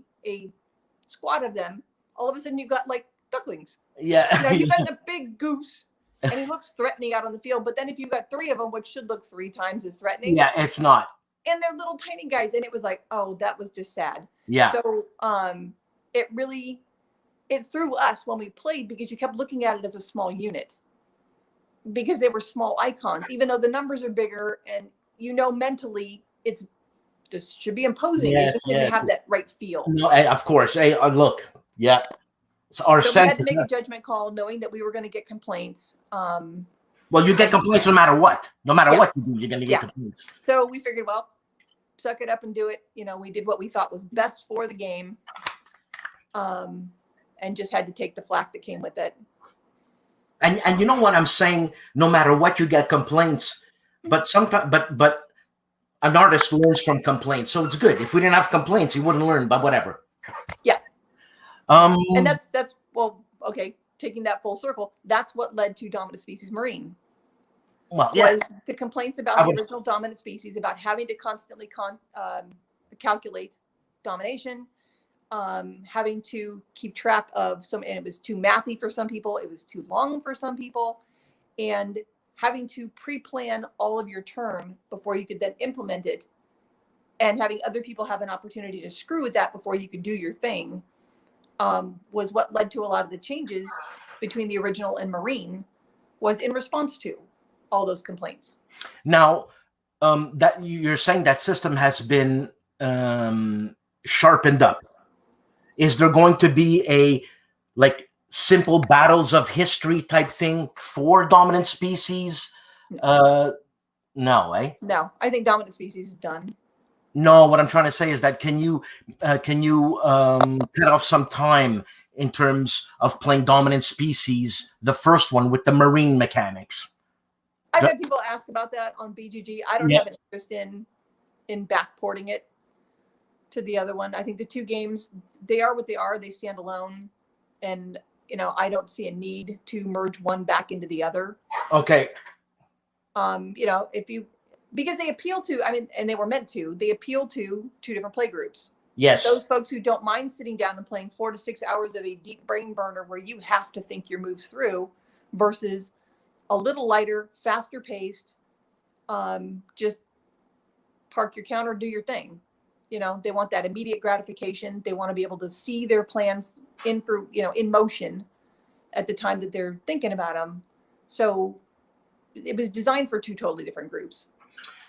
squad of them, all of a sudden you got like ducklings. Yeah. You know, you got the big goose, and he looks threatening out on the field. But then if you got 3 of them, which should look 3 times as threatening. Yeah, it's not. And they're little tiny guys, and it was like, oh, that was just sad. Yeah. So it threw us when we played, because you kept looking at it as a small unit, because they were small icons, even though the numbers are bigger, and mentally this should be imposing. It just didn't have that right feel. No, of course. Hey, look, yeah. It's our sense. We had to make a judgment call, knowing that we were going to get complaints. Well, you get complaints no matter what. No matter what you do, you're going to get complaints. So we figured, well, suck it up and do it. We did what we thought was best for the game, and just had to take the flack that came with it. And you know what I'm saying? No matter what, you get complaints. But sometimes, but an artist learns from complaints, so it's good. If we didn't have complaints, he wouldn't learn. But whatever. Yeah. And that's well, okay. Taking that full circle, that's what led to Dominant Species Marine. Well, yeah. Was the complaints about the original Dominant Species, about having to constantly calculate domination, having to keep track of and it was too mathy for some people, it was too long for some people, and having to pre-plan all of your term before you could then implement it, and having other people have an opportunity to screw with that before you could do your thing, was what led to a lot of the changes between the original and Marine, was in response to all those complaints. Now, that you're saying that system has been sharpened up. Is there going to be a simple battles of history type thing for Dominant Species? No, eh? No, I think Dominant Species is done. No, what I'm trying to say is that can you cut off some time in terms of playing Dominant Species, the first one with the Marine mechanics? I've had people ask about that on BGG. I don't have an interest in backporting it to the other one. I think the 2 games, they are what they are. They stand alone, and I don't see a need to merge one back into the other. Okay. Because they appeal to, and they were meant to, they appeal to 2 different play groups. Yes. Those folks who don't mind sitting down and playing 4 to 6 hours of a deep brain burner where you have to think your moves through, versus a little lighter, faster paced, just park your counter, do your thing. You know, they want that immediate gratification. They want to be able to see their plans in motion at the time that they're thinking about them. So it was designed for two totally different groups.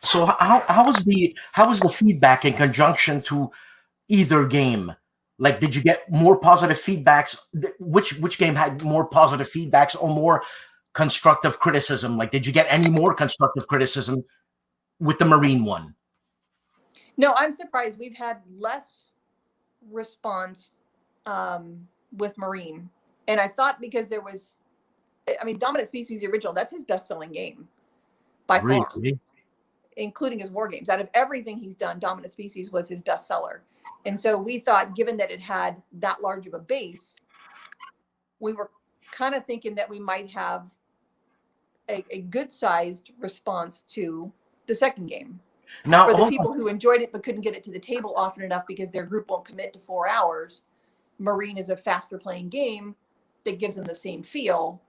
So how was the feedback in conjunction to either game? Like, did you get more positive feedbacks? Which game had more positive feedbacks or more constructive criticism? Like, did you get any more constructive criticism with the Marine one? No, I'm surprised. We've had less response with Marine. And I thought because there was, I mean, Dominant Species, the original, that's his best-selling game by far, including his war games. Out of everything he's done, Dominant Species was his bestseller. And so we thought, given that it had that large of a base, we were kind of thinking that we might have a good-sized response to the second game. Now, for the people who enjoyed it but couldn't get it to the table often enough because their group won't commit to 4 hours, Marine is a faster-playing game that gives them the same feel.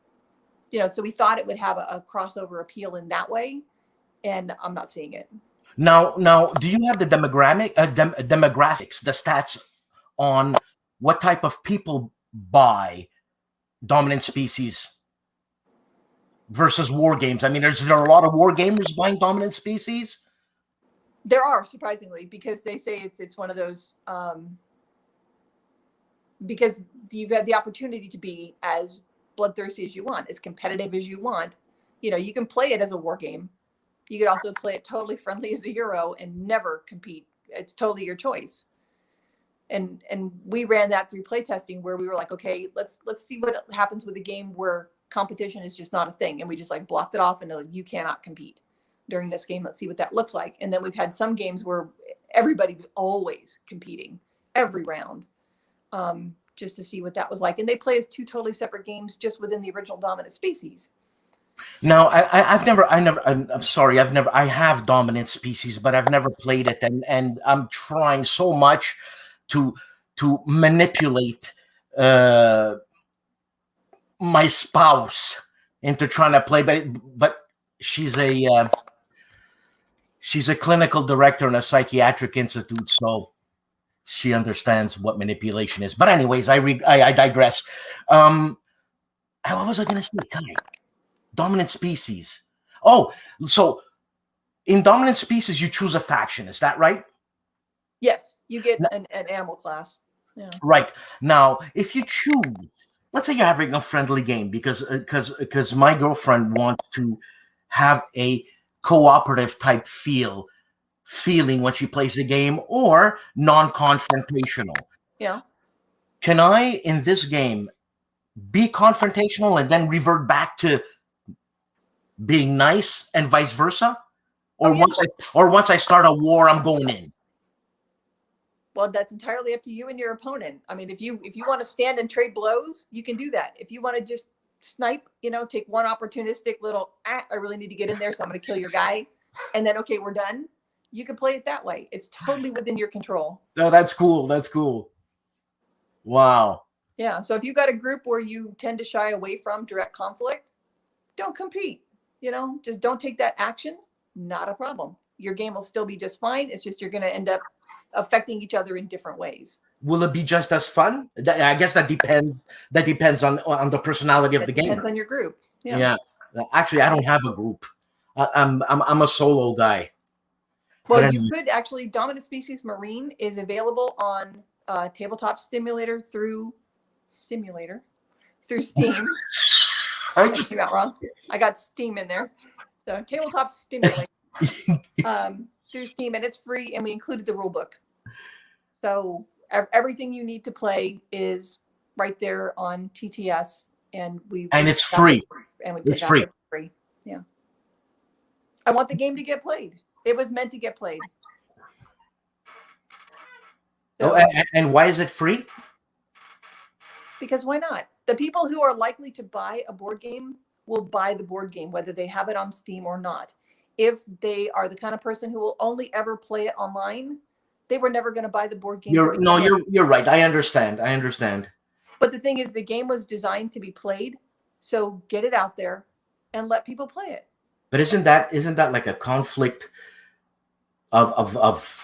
You know, so we thought it would have a crossover appeal in that way, and I'm not seeing it. Now, do you have the demographics, the stats on what type of people buy Dominant Species versus war games? I mean, is there a lot of war gamers buying Dominant Species? There are, surprisingly, because they say it's one of those, because you've had the opportunity to be as bloodthirsty as you want, as competitive as you want. You know, you can play it as a war game. You could also play it totally friendly as a Euro and never compete. It's totally your choice. And we ran that through playtesting where we were like, okay, let's see what happens with a game where competition is just not a thing. And we just like blocked it off and like, you cannot compete during this game. Let's see what that looks like. And then we've had some games where everybody was always competing every round, just to see what that was like. And they play as two totally separate games just within the original Dominant Species. Now, I'm sorry, I have Dominant Species, but I've never played it, and I'm trying so much to manipulate my spouse into trying to play, but she's a clinical director in a psychiatric institute, so she understands what manipulation is. But anyways, I digress. What was I going to say, Kai? Dominant Species. Oh, so in Dominant Species, you choose a faction. Is that right? Yes, you get an animal class. Yeah. Right. Now, if you choose, let's say you're having a friendly game because my girlfriend wants to have a cooperative type feeling when she plays the game, or non-confrontational. Yeah. Can I, in this game, be confrontational and then revert back to being nice and vice versa? Or once I start a war, I'm going in? Well, that's entirely up to you and your opponent. I mean, if you want to stand and trade blows, you can do that. If you want to just snipe, you know, take one opportunistic little, I really need to get in there, so I'm going to kill your guy, and then, okay, we're done. You can play it that way. It's totally within your control. No, that's cool. That's cool. Wow. Yeah. So if you got a group where you tend to shy away from direct conflict, don't compete. You know, just don't take that action. Not a problem. Your game will still be just fine. It's just you're going to end up affecting each other in different ways. Will it be just as fun? I guess that depends. That depends on the personality of the game. Depends on your group. Yeah. Yeah. Actually, I don't have a group. I'm a solo guy. Well, you could actually. Dominant Species Marine is available on Tabletop Simulator through Steam. I came out wrong. I got Steam in there. So Tabletop Simulator through Steam, and it's free, and we included the rule book. So everything you need to play is right there on TTS, and it's free. It's free. Yeah. I want the game to get played. It was meant to get played. So, and why is it free? Because why not? The people who are likely to buy a board game will buy the board game, whether they have it on Steam or not. If they are the kind of person who will only ever play it online, they were never going to buy the board game. You're right. I understand. But the thing is, the game was designed to be played, so get it out there and let people play it. But isn't that like a conflict of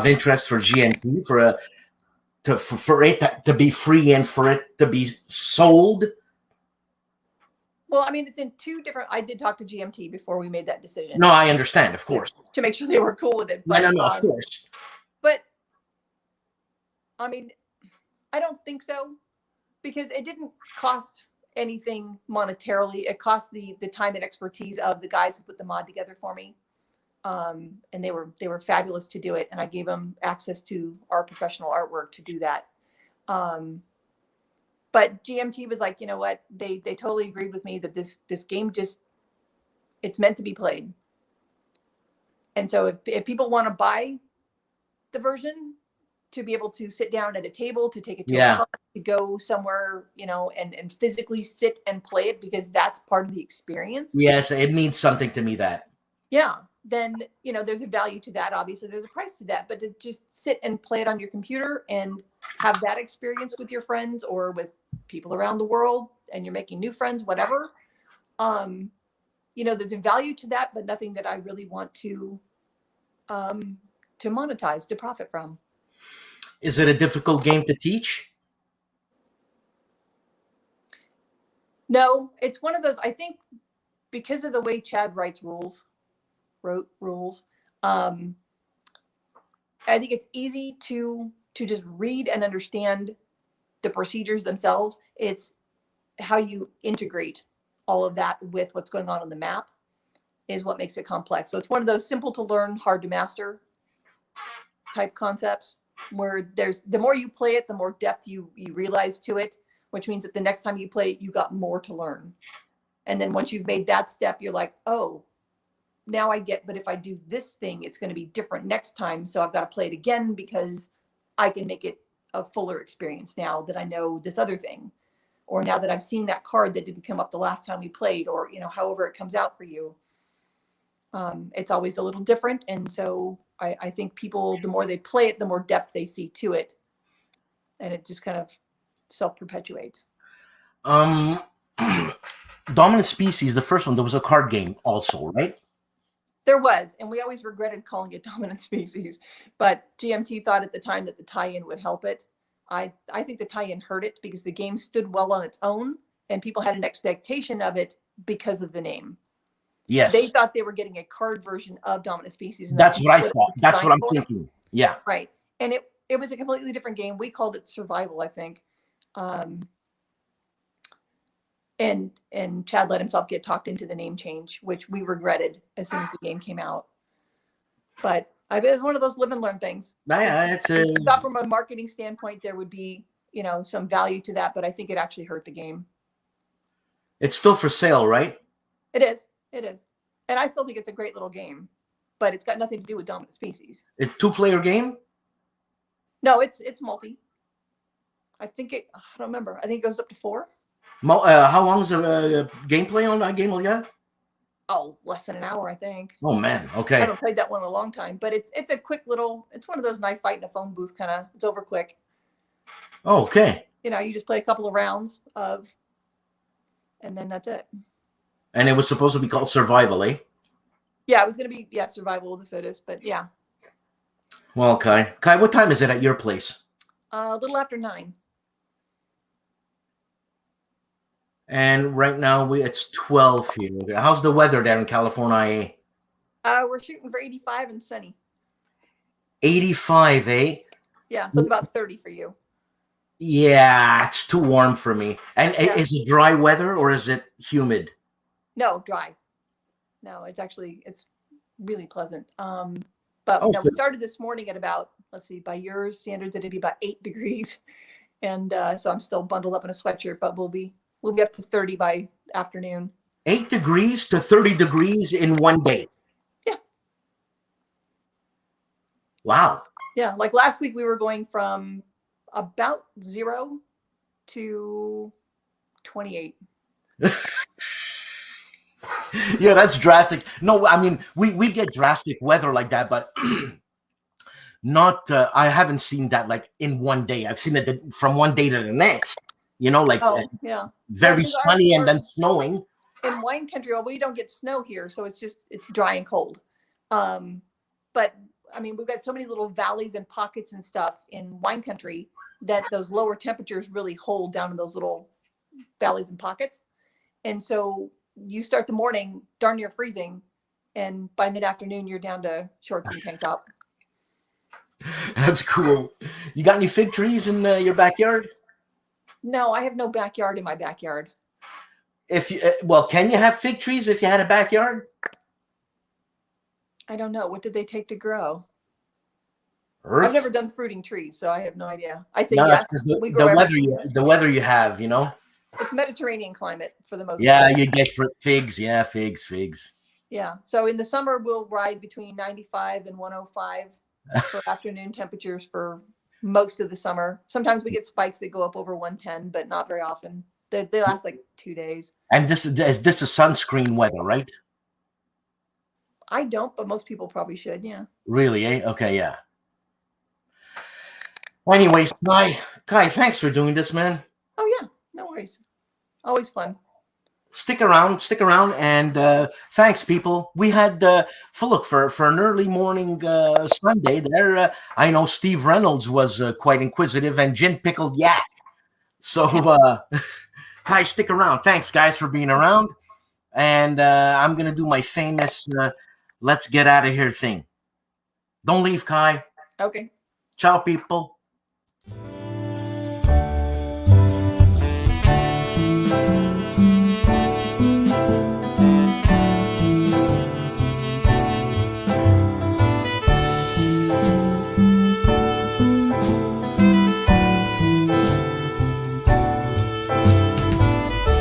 interest for GMP for it to be free and for it to be sold? Well, I mean, it's in two different. I did talk to GMT before we made that decision. No, I understand, of course. To make sure they were cool with it. But, No, of course. But I mean, I don't think so, because it didn't cost anything monetarily. It cost the time and expertise of the guys who put the mod together for me. And they were fabulous to do it, and I gave them access to our professional artwork to do that. But GMT was like, you know what? They totally agreed with me that this game it's meant to be played. And so if people want to buy the version to be able to sit down at a table, to take it to a park, to go somewhere, you know, and physically sit and play it, because that's part of the experience. Yes, it means something to me, that. Yeah. Then, you know, there's a value to that. Obviously, there's a price to that. But to just sit and play it on your computer and have that experience with your friends or with people around the world, and you're making new friends, whatever, you know, there's a value to that, but nothing that I really want to monetize, to profit from. Is it a difficult game to teach? No, it's one of those, I think, because of the way Chad wrote rules, I think it's easy to just read and understand the procedures themselves. It's how you integrate all of that with what's going on the map is what makes it complex. So it's one of those simple to learn, hard to master type concepts, where the more you play it, the more depth you realize to it, which means that the next time you play it, you got more to learn. And then once you've made that step, you're like, oh, now I get, but if I do this thing, it's going to be different next time. So I've got to play it again, because I can make it a fuller experience now that I know this other thing, or now that I've seen that card that didn't come up the last time we played, or, you know, however it comes out for you. It's always a little different. And so I think people, the more they play it, the more depth they see to it. And it just kind of self-perpetuates. Dominant Species, the first one, there was a card game also, right? There was, and we always regretted calling it Dominant Species, but GMT thought at the time that the tie-in would help it. I think the tie-in hurt it, because the game stood well on its own, and people had an expectation of it because of the name. Yes. They thought they were getting a card version of Dominant Species. And that's what I thought. That's what I'm thinking. Yeah. Right. And it was a completely different game. We called it Survival, I think. And Chad let himself get talked into the name change, which we regretted as soon as the game came out. But it was one of those live and learn things. Yeah, I thought from a marketing standpoint, there would be, you know, some value to that, but I think it actually hurt the game. It's still for sale, right? It is. It is. And I still think it's a great little game, but it's got nothing to do with Dominant Species. It's a 2-player game? No, it's multi. I think I don't remember. I think it goes up to 4. How long is the gameplay on that game again? Oh, less than an hour, I think. Oh man, okay. I haven't played that one in a long time, but it's a quick little. It's one of those knife fight in a phone booth kind of. It's over quick. Oh, okay. You know, you just play a couple of rounds of, and then that's it. And it was supposed to be called Survival, eh? Yeah, it was gonna be Survival of the Fittest, but yeah. Well, Kai, what time is it at your place? A little after 9. And right now it's 12 here. How's the weather there in California? We're shooting for 85 and sunny. 85, eh? Yeah, so it's about 30 for you. Yeah, it's too warm for me. And is it dry weather or is it humid? No, dry. No, it's really pleasant. But no, we started this morning at about, let's see, by your standards, it'd be about 8 degrees. And so I'm still bundled up in a sweatshirt, but we'll be up to 30 by afternoon. 8 degrees to 30 degrees in one day. Yeah. Wow. Yeah. Like last week, we were going from about 0 to 28. Yeah, that's drastic. No, I mean, we get drastic weather like that, but not, I haven't seen that like in one day. I've seen it from one day to the next. You know, like very sunny and then snowing. In wine country, we don't get snow here, so it's dry and cold. but I mean, we've got so many little valleys and pockets and stuff in wine country that those lower temperatures really hold down in those little valleys and pockets. And so you start the morning darn near freezing, and by mid-afternoon you're down to shorts and tank top. That's cool. You got any fig trees in your backyard? No, I have no backyard in my backyard. If you well, can you have fig trees if you had a backyard? I don't know. What did they take to grow? Earth? I've never done fruiting trees, so I have no idea. I say No, yes. it's 'cause We the grow weather everything. the weather you have, you know. It's Mediterranean climate for the most Yeah, part. you get figs. Yeah, figs. Yeah. So in the summer, we'll ride between 95 and 105 for afternoon temperatures for most of the summer. Sometimes we get spikes that go up over 110, but not very often. They last like 2 days. And this is sunscreen weather, right? I don't, but most people probably should. Yeah. Really? Eh? Okay, yeah. Anyways, Kai, thanks for doing this, man. Oh yeah, no worries. Always fun. Stick around, and thanks, people. We had look for an early morning Sunday there. I know Steve Reynolds was quite inquisitive, and Gin Pickled Yak. So, Kai, stick around. Thanks, guys, for being around. And I'm gonna do my famous "let's get out of here" thing. Don't leave, Kai. Okay. Ciao, people.